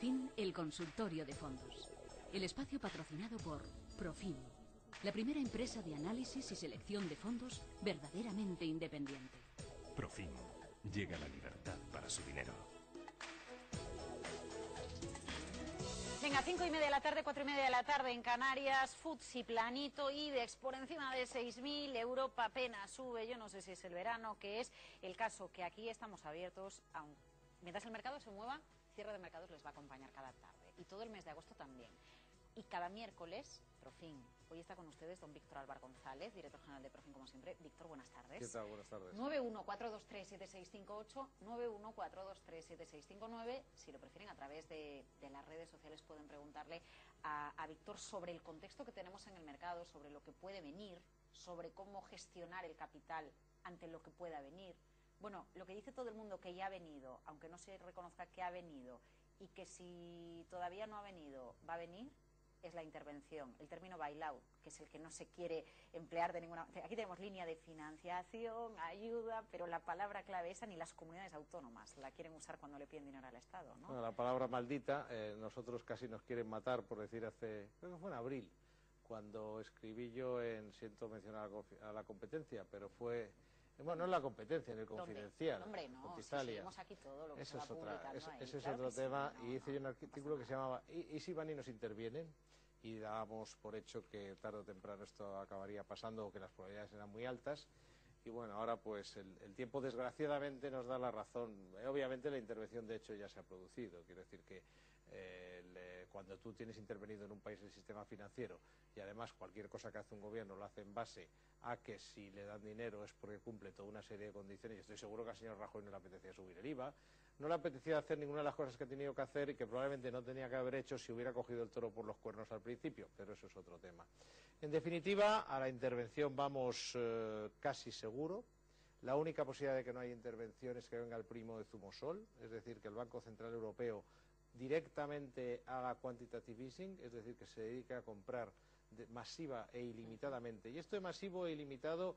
Profin, el consultorio de fondos. El espacio patrocinado por Profin, la primera empresa de análisis y selección de fondos verdaderamente independiente. Profin, llega la libertad para su dinero. Venga, 5:30 de la tarde, 4:30 de la tarde en Canarias, FTSE planito, IBEX por encima de 6.000, Europa apenas sube, yo no sé si es el verano, que es el caso que aquí estamos abiertos, mientras el mercado se mueva, cierre de mercados les va a acompañar cada tarde, y todo el mes de agosto también. Y cada miércoles, Profin. Hoy está con ustedes don Víctor Álvar González, director general de Profin, como siempre. Víctor, buenas tardes. ¿Qué tal? Buenas tardes. 914237658, 914237659. Si lo prefieren, a través de las redes sociales pueden preguntarle a Víctor sobre el contexto que tenemos en el mercado, sobre lo que puede venir, sobre cómo gestionar el capital ante lo que pueda venir. Bueno, lo que dice todo el mundo que ya ha venido, aunque no se reconozca que ha venido, y que si todavía no ha venido, va a venir, es la intervención, el término bailout, que es el que no se quiere emplear de ninguna manera. Aquí tenemos línea de financiación, ayuda, pero la palabra clave esa ni las comunidades autónomas la quieren usar cuando le piden dinero al Estado, ¿no? Bueno, la palabra maldita, nosotros casi nos quieren matar, por decir creo que fue en abril, cuando escribí yo siento mencionar a la competencia, pero fue... Bueno, no es la competencia, en el Confidencial. Hombre, no, si Italia. seguimos aquí todo lo que se va publicando ahí. Ese es claro otro tema, sí, y hice yo un artículo que se llamaba ¿Y si van y nos intervienen? Y dábamos por hecho que tarde o temprano esto acabaría pasando o que las probabilidades eran muy altas. Y bueno, ahora pues el tiempo desgraciadamente nos da la razón. Obviamente la intervención de hecho ya se ha producido. Quiero decir que cuando tú tienes intervenido en un país el sistema financiero y además cualquier cosa que hace un gobierno lo hace en base a que si le dan dinero es porque cumple toda una serie de condiciones, y estoy seguro que al señor Rajoy no le apetecía subir el IVA, no le apetecía hacer ninguna de las cosas que ha tenido que hacer y que probablemente no tenía que haber hecho si hubiera cogido el toro por los cuernos al principio, pero eso es otro tema. En definitiva, a la intervención vamos casi seguro. La única posibilidad de que no haya intervención es que venga el primo de Zumosol, es decir, que el Banco Central Europeo directamente haga quantitative easing, es decir, que se dedique a comprar masiva e ilimitadamente. Y esto de masivo e ilimitado,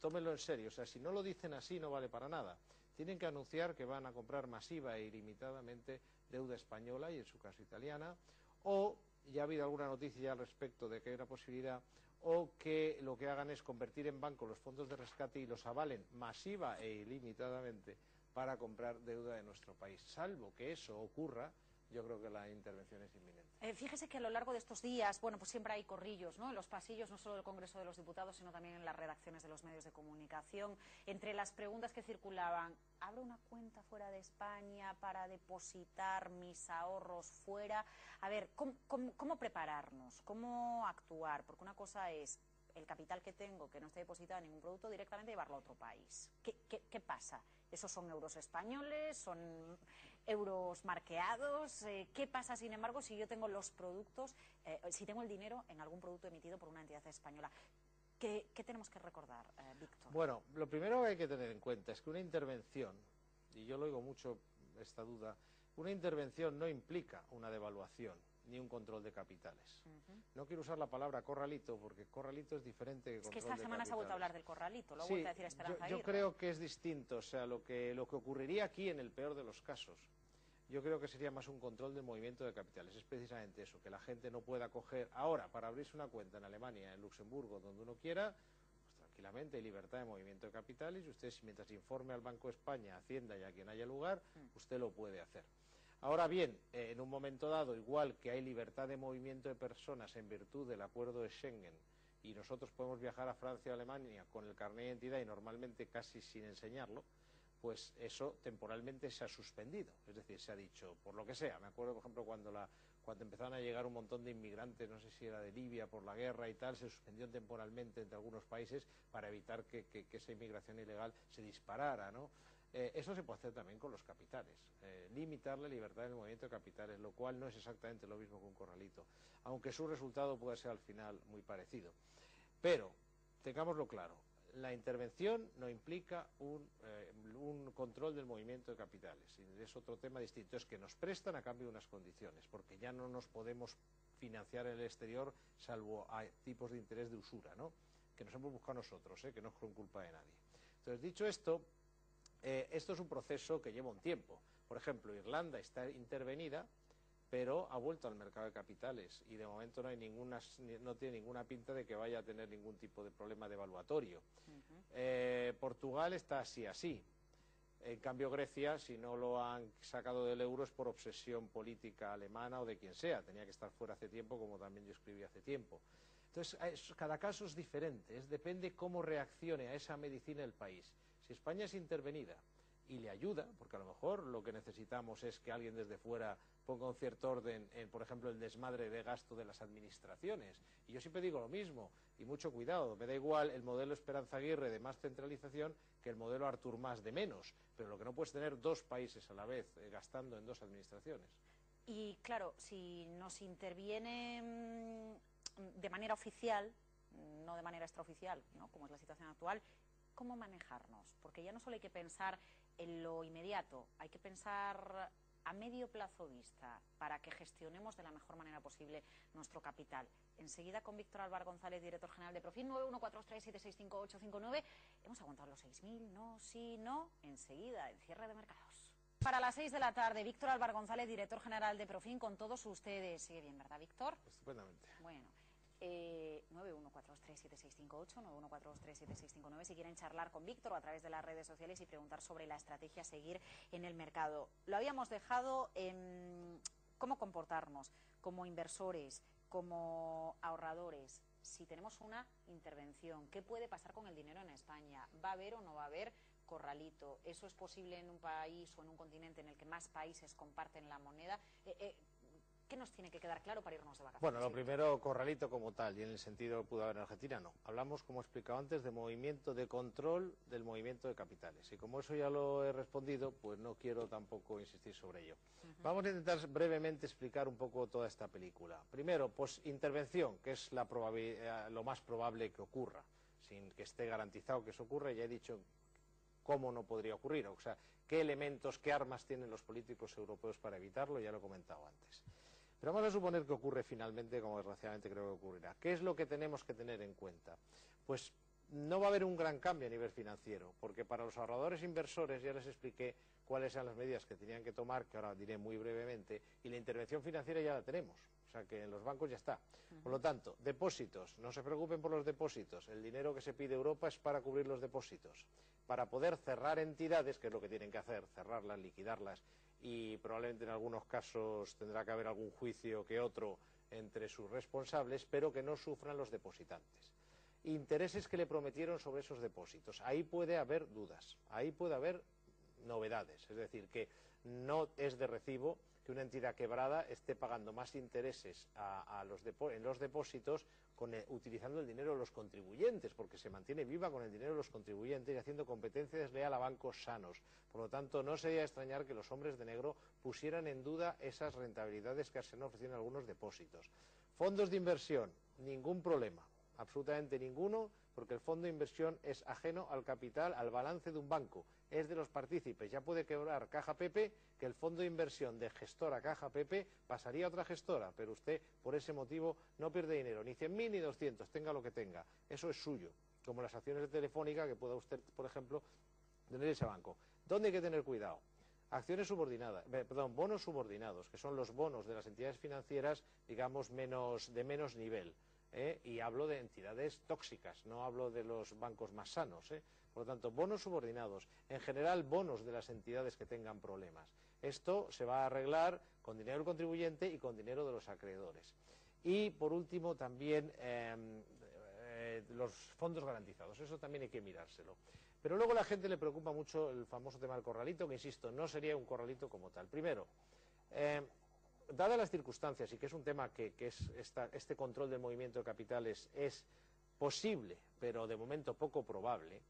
tómenlo en serio, o sea, si no lo dicen así no vale para nada. Tienen que anunciar que van a comprar masiva e ilimitadamente deuda española y en su caso italiana, o ya ha habido alguna noticia al respecto de que hay una posibilidad, o que lo que hagan es convertir en banco los fondos de rescate y los avalen masiva e ilimitadamente para comprar deuda de nuestro país. Salvo que eso ocurra, yo creo que la intervención es inminente. Fíjese que a lo largo de estos días, bueno, pues siempre hay corrillos, ¿no? En los pasillos, no solo del Congreso de los Diputados, sino también en las redacciones de los medios de comunicación. Entre las preguntas que circulaban, ¿abro una cuenta fuera de España para depositar mis ahorros fuera? A ver, ¿cómo prepararnos? ¿Cómo actuar? Porque una cosa es el capital que tengo, que no está depositado en ningún producto, directamente llevarlo a otro país. ¿Qué pasa? ¿Esos son euros españoles? ¿Son euros marqueados? ¿Qué pasa, sin embargo, si yo tengo los productos, si tengo el dinero en algún producto emitido por una entidad española? ¿Qué tenemos que recordar, Víctor? Bueno, lo primero que hay que tener en cuenta es que una intervención, y yo lo oigo mucho esta duda, una intervención no implica una devaluación ni un control de capitales. No quiero usar la palabra corralito, porque corralito es diferente que control de capitales. Es que esta semana se ha vuelto a hablar del corralito, lo ha vuelto a decir Esperanza Aguirre. Yo creo que es distinto, o sea, lo que ocurriría aquí en el peor de los casos, yo creo que sería más un control del movimiento de capitales. Es precisamente eso, que la gente no pueda coger ahora para abrirse una cuenta en Alemania, en Luxemburgo, donde uno quiera, pues tranquilamente hay libertad de movimiento de capitales y usted, mientras informe al Banco de España, Hacienda y a quien haya lugar, usted lo puede hacer. Ahora bien, en un momento dado, igual que hay libertad de movimiento de personas en virtud del acuerdo de Schengen, y nosotros podemos viajar a Francia o Alemania con el carnet de identidad y normalmente casi sin enseñarlo, pues eso temporalmente se ha suspendido. Es decir, se ha dicho, por lo que sea, me acuerdo por ejemplo cuando empezaron a llegar un montón de inmigrantes, no sé si era de Libia por la guerra y tal, se suspendió temporalmente entre algunos países para evitar que esa inmigración ilegal se disparara, ¿no? Eso se puede hacer también con los capitales, limitar la libertad del movimiento de capitales, lo cual no es exactamente lo mismo que un corralito, aunque su resultado puede ser al final muy parecido. Pero, tengámoslo claro, la intervención no implica un control del movimiento de capitales, es otro tema distinto, es que nos prestan a cambio de unas condiciones, porque ya no nos podemos financiar en el exterior salvo a tipos de interés de usura, ¿no? Que nos hemos buscado nosotros, que no es con culpa de nadie. Entonces, dicho esto, esto es un proceso que lleva un tiempo. Por ejemplo, Irlanda está intervenida pero ha vuelto al mercado de capitales y de momento no tiene ninguna pinta de que vaya a tener ningún tipo de problema devaluatorio. Portugal está así. En cambio Grecia, si no lo han sacado del euro es por obsesión política alemana o de quien sea, tenía que estar fuera hace tiempo, como también yo escribí hace tiempo. Entonces, cada caso es diferente, depende cómo reaccione a esa medicina el país. Si España es intervenida y le ayuda, porque a lo mejor lo que necesitamos es que alguien desde fuera ponga un cierto orden en, por ejemplo, el desmadre de gasto de las administraciones. Y yo siempre digo lo mismo, y mucho cuidado, me da igual el modelo Esperanza Aguirre de más centralización que el modelo Artur Mas de menos, pero lo que no puedes tener dos países a la vez gastando en dos administraciones. Y claro, si nos interviene de manera oficial, no de manera extraoficial, ¿no?, como es la situación actual, ¿cómo manejarnos? Porque ya no solo hay que pensar en lo inmediato, hay que pensar a medio plazo vista para que gestionemos de la mejor manera posible nuestro capital. Enseguida con Víctor Álvaro González, director general de Profin, 91437658559. Hemos aguantado los 6.000, no, sí, no, enseguida, en cierre de mercados. Para las 6 de la tarde, Víctor Álvaro González, director general de Profin, con todos ustedes. Sigue bien, ¿verdad, Víctor? Estupendamente. Bueno. 914376585, 914376559, si quieren charlar con Víctor o a través de las redes sociales y preguntar sobre la estrategia a seguir en el mercado. Lo habíamos dejado en cómo comportarnos como inversores, como ahorradores, si tenemos una intervención, qué puede pasar con el dinero en España, va a haber o no va a haber corralito, eso es posible en un país o en un continente en el que más países comparten la moneda. ¿Qué nos tiene que quedar claro para irnos de vacaciones? Bueno, lo primero, corralito como tal, y en el sentido que pudo haber en Argentina, no. Hablamos, como he explicado antes, de movimiento de control del movimiento de capitales. Y como eso ya lo he respondido, pues no quiero tampoco insistir sobre ello. Vamos a intentar brevemente explicar un poco toda esta película. Primero, pues intervención, que es lo más probable que ocurra, sin que esté garantizado que eso ocurra. Ya he dicho cómo no podría ocurrir, o sea, qué elementos, qué armas tienen los políticos europeos para evitarlo, ya lo he comentado antes. Pero vamos a suponer que ocurre finalmente, como desgraciadamente creo que ocurrirá. ¿Qué es lo que tenemos que tener en cuenta? Pues no va a haber un gran cambio a nivel financiero, porque para los ahorradores inversores ya les expliqué cuáles eran las medidas que tenían que tomar, que ahora diré muy brevemente, y la intervención financiera ya la tenemos, o sea que en los bancos ya está. Por lo tanto, depósitos, no se preocupen por los depósitos, el dinero que se pide a Europa es para cubrir los depósitos, para poder cerrar entidades, que es lo que tienen que hacer, cerrarlas, liquidarlas, y probablemente en algunos casos tendrá que haber algún juicio que otro entre sus responsables, pero que no sufran los depositantes. Intereses que le prometieron sobre esos depósitos, ahí puede haber dudas, ahí puede haber novedades, es decir, que no es de recibo que una entidad quebrada esté pagando más intereses en los depósitos utilizando el dinero de los contribuyentes, porque se mantiene viva con el dinero de los contribuyentes y haciendo competencia desleal a bancos sanos. Por lo tanto, no sería extrañar que los hombres de negro pusieran en duda esas rentabilidades que se han ofrecido en algunos depósitos. Fondos de inversión, ningún problema, absolutamente ninguno, porque el fondo de inversión es ajeno al capital, al balance de un banco, es de los partícipes. Ya puede quebrar Caja Pepe, que el fondo de inversión de gestora Caja Pepe pasaría a otra gestora, pero usted por ese motivo no pierde dinero, ni 100.000 ni 200, tenga lo que tenga, eso es suyo, como las acciones de Telefónica que pueda usted, por ejemplo, tener ese banco. ¿Dónde hay que tener cuidado? Acciones subordinadas, bonos subordinados, que son los bonos de las entidades financieras, digamos, de menos nivel. Y hablo de entidades tóxicas, no hablo de los bancos más sanos. Por lo tanto, bonos subordinados, en general bonos de las entidades que tengan problemas. Esto se va a arreglar con dinero del contribuyente y con dinero de los acreedores. Y por último también los fondos garantizados, eso también hay que mirárselo. Pero luego a la gente le preocupa mucho el famoso tema del corralito, que insisto, no sería un corralito como tal. Primero, dadas las circunstancias, y que es un tema que este control del movimiento de capitales es posible, pero de momento poco probable,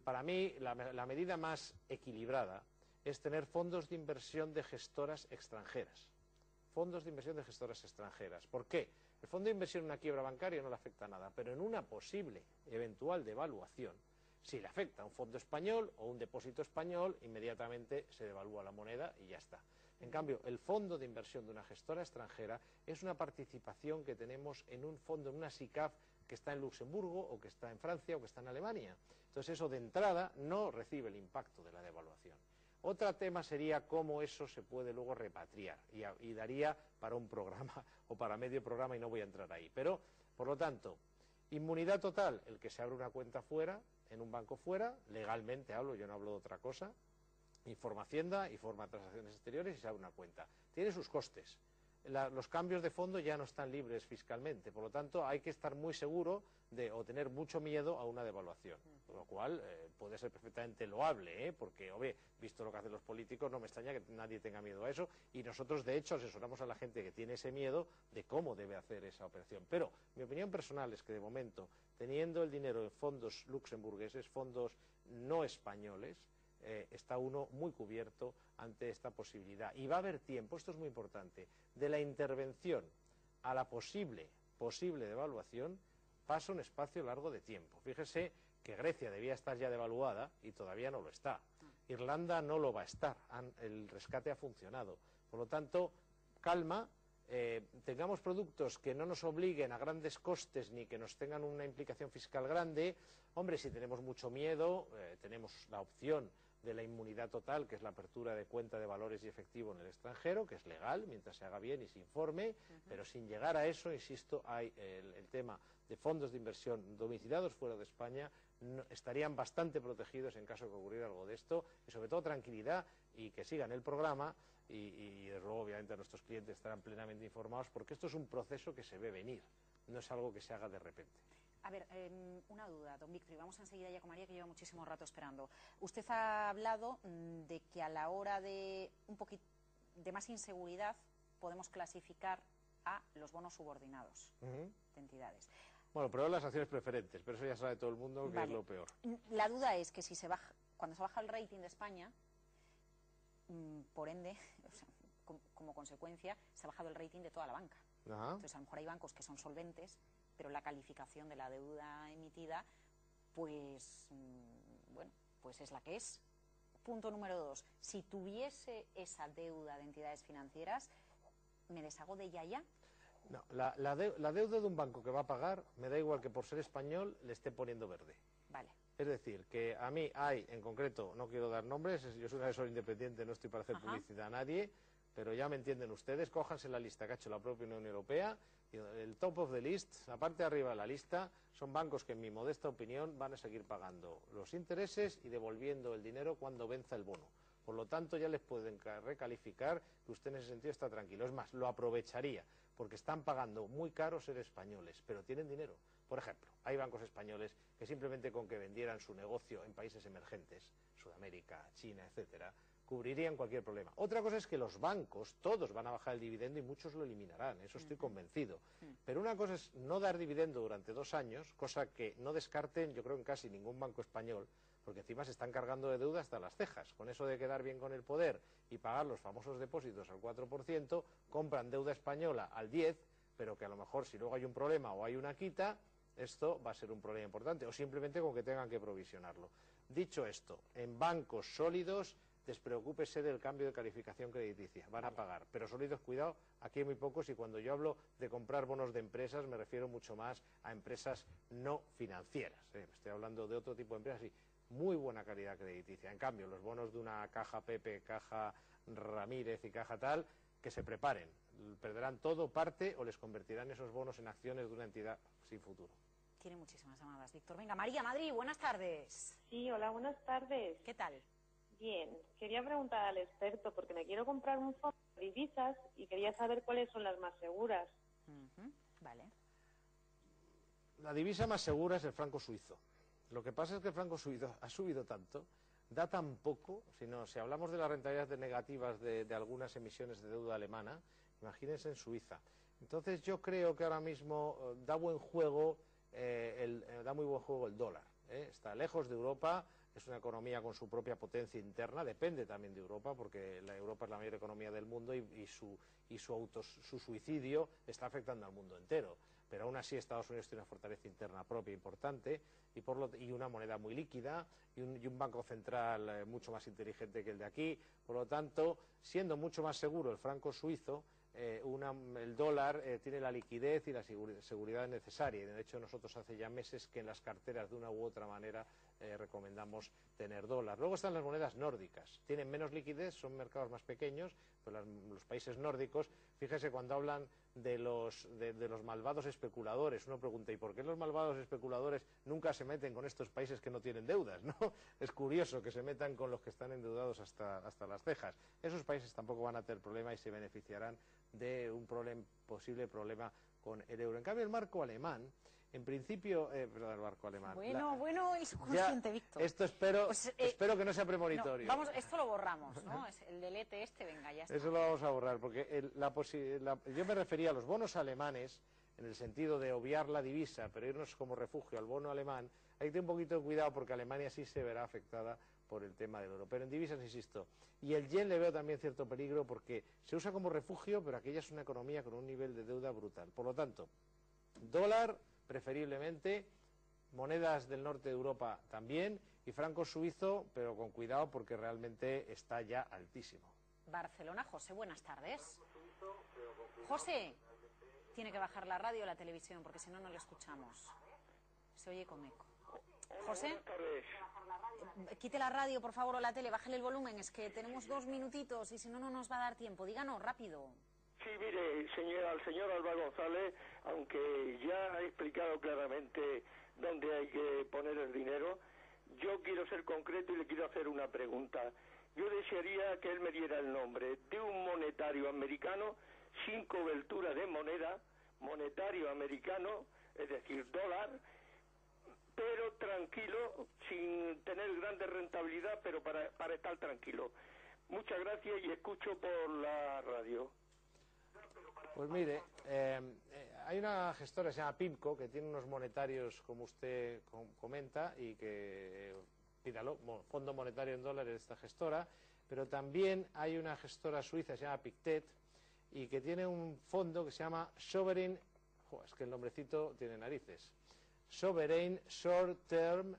para mí la medida más equilibrada es tener fondos de inversión de gestoras extranjeras. Fondos de inversión de gestoras extranjeras. ¿Por qué? El fondo de inversión en una quiebra bancaria no le afecta nada, pero en una posible eventual devaluación, si le afecta a un fondo español o un depósito español, inmediatamente se devalúa la moneda y ya está. En cambio, el fondo de inversión de una gestora extranjera es una participación que tenemos en un fondo, en una SICAV que está en Luxemburgo o que está en Francia o que está en Alemania. Entonces eso de entrada no recibe el impacto de la devaluación. Otro tema sería cómo eso se puede luego repatriar, y daría para un programa o para medio programa, y no voy a entrar ahí. Pero, por lo tanto, inmunidad total, el que se abre una cuenta fuera, en un banco fuera, legalmente hablo, yo no hablo de otra cosa, informa Hacienda, informa Transacciones Exteriores y se abre una cuenta. Tiene sus costes. Los cambios de fondo ya no están libres fiscalmente, por lo tanto hay que estar muy seguro o tener mucho miedo a una devaluación, con lo cual puede ser perfectamente loable, porque, visto lo que hacen los políticos, no me extraña que nadie tenga miedo a eso, y nosotros de hecho asesoramos a la gente que tiene ese miedo de cómo debe hacer esa operación. Pero mi opinión personal es que de momento, teniendo el dinero en fondos luxemburgueses, fondos no españoles, está uno muy cubierto ante esta posibilidad. Y va a haber tiempo, esto es muy importante, de la intervención a la posible devaluación pasa un espacio largo de tiempo. Fíjese que Grecia debía estar ya devaluada y todavía no lo está. Irlanda no lo va a estar, el rescate ha funcionado. Por lo tanto, calma, tengamos productos que no nos obliguen a grandes costes ni que nos tengan una implicación fiscal grande. Hombre, si tenemos mucho miedo, tenemos la opción de la inmunidad total, que es la apertura de cuenta de valores y efectivo en el extranjero, que es legal, mientras se haga bien y se informe, pero sin llegar a eso, insisto, hay el tema de fondos de inversión domiciliados fuera de España, estarían bastante protegidos en caso de que ocurriera algo de esto, y sobre todo tranquilidad, y que sigan el programa, y luego obviamente nuestros clientes estarán plenamente informados, porque esto es un proceso que se ve venir, no es algo que se haga de repente. A ver, una duda, don Víctor, y vamos enseguida ya con María, que lleva muchísimo rato esperando. Usted ha hablado de que a la hora de un poquito de más inseguridad podemos clasificar a los bonos subordinados de entidades. Bueno, pero las acciones preferentes, pero eso ya sabe todo el mundo que es lo peor. La duda es que si cuando se baja el rating de España, por ende, o sea, como consecuencia, se ha bajado el rating de toda la banca. Entonces, a lo mejor hay bancos que son solventes, pero la calificación de la deuda emitida, pues, bueno, pues es la que es. Punto número 2. Si tuviese esa deuda de entidades financieras, ¿me deshago de ella ya? No, la deuda de un banco que va a pagar, me da igual que por ser español le esté poniendo verde. Vale. Es decir, que a mí hay, en concreto, no quiero dar nombres, yo soy un asesor independiente, no estoy para hacer publicidad a nadie, pero ya me entienden ustedes, cójanse la lista que ha hecho la propia Unión Europea, y el top of the list, la parte de arriba de la lista, son bancos que en mi modesta opinión van a seguir pagando los intereses y devolviendo el dinero cuando venza el bono. Por lo tanto, ya les pueden recalificar que usted en ese sentido está tranquilo. Es más, lo aprovecharía, porque están pagando muy caro ser españoles, pero tienen dinero. Por ejemplo, hay bancos españoles que simplemente con que vendieran su negocio en países emergentes, Sudamérica, China, etcétera, cubrirían cualquier problema. Otra cosa es que los bancos, todos van a bajar el dividendo y muchos lo eliminarán, eso estoy convencido. Pero una cosa es no dar dividendo durante 2 años, cosa que no descarten, yo creo, en casi ningún banco español, porque encima se están cargando de deuda hasta las cejas. Con eso de quedar bien con el poder y pagar los famosos depósitos al 4%, compran deuda española al 10%, pero que a lo mejor si luego hay un problema o hay una quita, esto va a ser un problema importante, o simplemente con que tengan que provisionarlo. Dicho esto, en bancos sólidos, despreocúpese del cambio de calificación crediticia, van a pagar, pero sólidos, cuidado, aquí hay muy pocos, y cuando yo hablo de comprar bonos de empresas me refiero mucho más a empresas no financieras, estoy hablando de otro tipo de empresas, sí, muy buena calidad crediticia. En cambio, los bonos de una Caja Pepe, Caja Ramírez y Caja tal, que se preparen, perderán todo, parte, o les convertirán esos bonos en acciones de una entidad sin futuro. Tiene muchísimas llamadas, Víctor. Venga, María, Madrid, buenas tardes. Sí, hola, buenas tardes. ¿Qué tal? Bien, quería preguntar al experto porque me quiero comprar un fondo de divisas y quería saber cuáles son las más seguras. Vale. La divisa más segura es el franco suizo. Lo que pasa es que el franco suizo ha subido tanto, da tan poco, si hablamos de las rentabilidades negativas de algunas emisiones de deuda alemana, imagínense en Suiza. Entonces yo creo que ahora mismo da muy buen juego el dólar. Está lejos de Europa, es una economía con su propia potencia interna, depende también de Europa, porque Europa es la mayor economía del mundo y su suicidio está afectando al mundo entero. Pero aún así Estados Unidos tiene una fortaleza interna propia importante y una moneda muy líquida y un banco central mucho más inteligente que el de aquí. Por lo tanto, siendo mucho más seguro el franco suizo, el dólar tiene la liquidez y la seguridad necesaria. De hecho, nosotros hace ya meses que en las carteras de una u otra manera recomendamos tener dólar. Luego están las monedas nórdicas. Tienen menos liquidez, son mercados más pequeños, pero los países nórdicos, fíjese cuando hablan de los malvados especuladores, uno pregunta, ¿y por qué los malvados especuladores nunca se meten con estos países que no tienen deudas, ¿no? Es curioso que se metan con los que están endeudados hasta las cejas. Esos países tampoco van a tener problema y se beneficiarán de un posible problema con el euro. En cambio, el marco alemán, en principio, el marco alemán. Bueno, el subconsciente, Víctor. Esto espero que no sea premonitorio. No, esto lo borramos, ¿no? Es el delete venga, ya está. Eso lo vamos a borrar, porque yo me refería a los bonos alemanes, en el sentido de obviar la divisa, pero irnos como refugio al bono alemán. Hay que tener un poquito de cuidado, porque Alemania sí se verá afectada por el tema del euro. Pero en divisas, insisto, y el yen le veo también cierto peligro, porque se usa como refugio, pero aquella es una economía con un nivel de deuda brutal. Por lo tanto, dólar preferiblemente, monedas del norte de Europa también, y franco suizo, pero con cuidado porque realmente está ya altísimo. Barcelona, José, buenas tardes. José, tiene que bajar la radio o la televisión, porque si no, no lo escuchamos. Se oye con eco. José, quite la radio, por favor, o la tele, bájale el volumen, es que tenemos 2 minutitos y si no, no nos va a dar tiempo. Díganos, rápido. Sí, mire, al señor Alba González, aunque ya ha explicado claramente dónde hay que poner el dinero, yo quiero ser concreto y le quiero hacer una pregunta. Yo desearía que él me diera el nombre de un monetario americano sin cobertura de moneda, monetario americano, es decir, dólar, pero tranquilo, sin tener grande rentabilidad, pero para estar tranquilo. Muchas gracias y escucho por la radio. Pues mire, hay una gestora que se llama PIMCO, que tiene unos monetarios, como usted comenta, y que, pídalo, Fondo Monetario en Dólares de esta gestora, pero también hay una gestora suiza que se llama Pictet, y que tiene un fondo que se llama Sovereign, es que el nombrecito tiene narices, Sovereign Short Term,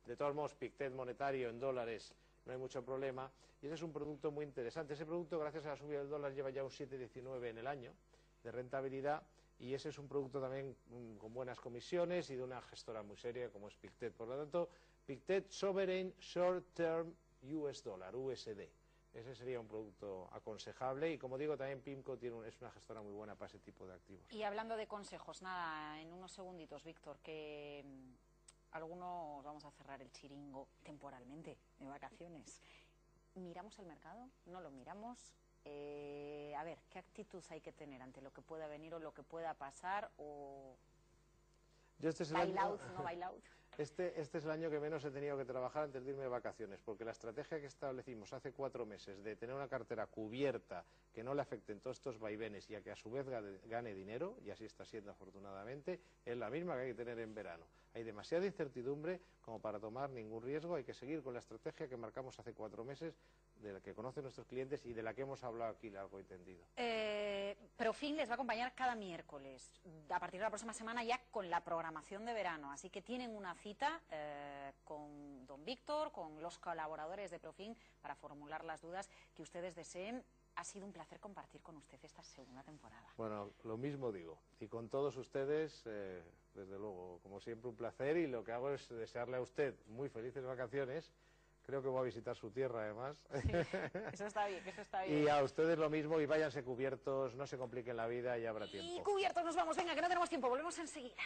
de todos modos Pictet monetario en dólares, no hay mucho problema, y ese es un producto muy interesante. Ese producto, gracias a la subida del dólar, lleva ya un 7,19 en el año de rentabilidad, y ese es un producto también con buenas comisiones y de una gestora muy seria como es Pictet. Por lo tanto, Pictet Sovereign Short Term US Dollar, USD. Ese sería un producto aconsejable, y como digo, también PIMCO es una gestora muy buena para ese tipo de activos. Y hablando de consejos, nada, en unos segunditos, Víctor, que algunos vamos a cerrar el chiringo temporalmente, de vacaciones. ¿Miramos el mercado? ¿No lo miramos? A ver, ¿qué actitud hay que tener ante lo que pueda venir o lo que pueda pasar? ¿O bail out, no bail out? Este es el año que menos he tenido que trabajar antes de irme de vacaciones, porque la estrategia que establecimos hace 4 meses de tener una cartera cubierta, que no le afecten todos estos vaivenes y a que a su vez gane dinero, y así está siendo afortunadamente, es la misma que hay que tener en verano. Hay demasiada incertidumbre como para tomar ningún riesgo. Hay que seguir con la estrategia que marcamos hace 4 meses, de la que conocen nuestros clientes y de la que hemos hablado aquí largo y tendido. Profin les va a acompañar cada miércoles, a partir de la próxima semana ya con la programación de verano, así que tienen una cita con don Víctor, con los colaboradores de Profin, para formular las dudas que ustedes deseen. Ha sido un placer compartir con usted esta segunda temporada. Bueno, lo mismo digo, y con todos ustedes, desde luego, como siempre, un placer, y lo que hago es desearle a usted muy felices vacaciones. Creo que voy a visitar su tierra, además. Sí, eso está bien, eso está bien. Y a ustedes lo mismo, y váyanse cubiertos, no se compliquen la vida y habrá tiempo. Y cubiertos nos vamos, venga, que no tenemos tiempo, volvemos enseguida.